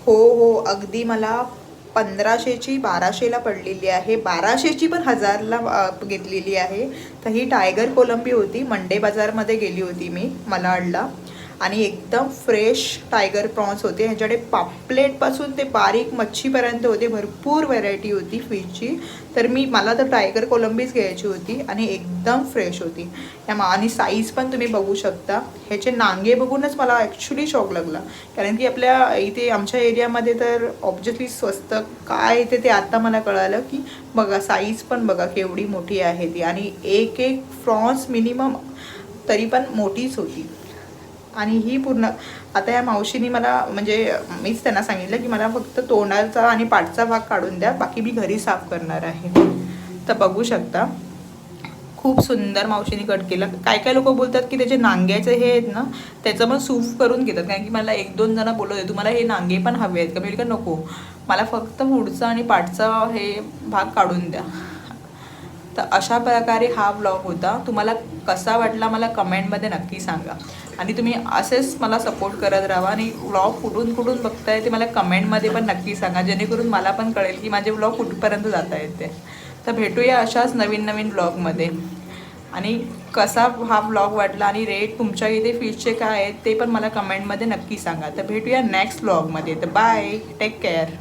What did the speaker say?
हो, अगदी मला 1500ची 1200ला पडलेली आहे. 1200ची पण 1000ला घेतलेली आहे. तर ही टायगर कोलंबी होती. मंडे बाजारमध्ये गेली होती मी मलाडला. आणि एकदम फ्रेश टायगर प्रॉन्स होते. ह्याच्याकडे पापलेटपासून ते बारीक मच्छीपर्यंत होते. भरपूर व्हरायटी होती फिशची. तर मला तर टायगर कोलंबीच घ्यायची होती आणि एकदम फ्रेश होती. आणि साईज पण तुम्ही बघू शकता. ह्याचे नांगे बघूनच मला ॲक्च्युली शॉक लागला. कारण की आपल्या इथे आमच्या एरियामध्ये तर ऑब्व्हियसली स्वस्त काय येते ते आता मला कळालं की बघा साईज पण बघा केवढी मोठी आहे ती. आणि एक एक प्रॉन्स मिनिमम तरी पण मोठीच होती. आणि ही पूर्ण आता या मावशीनी मला म्हणजे मीच त्यांना सांगितलं की मला फक्त तोंडाचा आणि पाठचा भाग काढून द्या, बाकी मी घरी साफ करणार आहे. तर बघू शकता खूप सुंदर मावशीने कट केलं. काय काय लोक बोलतात की त्याचे नांग्याचे हे आहेत ना त्याचं पण सूप करून घेतात. कारण की मला 1-2 जण बोलत होते तुम्हाला हे नांगे पण हवे आहेत का. मी का नको, मला फक्त पुढचा आणि पाठचा हे भाग काढून द्या. तर अशा प्रकारे हा व्लॉग होता. तुम्हाला कसा वाटला मला कमेंटमध्ये नक्की सांगा. आणि तुम्ही असेच मला सपोर्ट करत राहा. आणि व्लॉग कुठून कुठून बघताय ते मला कमेंटमध्ये पण नक्की सांगा, जेणेकरून मला पण कळेल की माझे व्लॉग कुठपर्यंत जात आहेत ते. तर भेटूया अशाच नवीन नवीन व्लॉगमध्ये. आणि कसा हा व्लॉग वाटला आणि रेट तुमच्या इथे फिशचे काय आहेत ते पण मला कमेंटमध्ये नक्की सांगा. तर भेटूया नेक्स्ट व्लॉगमध्ये. तर बाय, टेक केअर.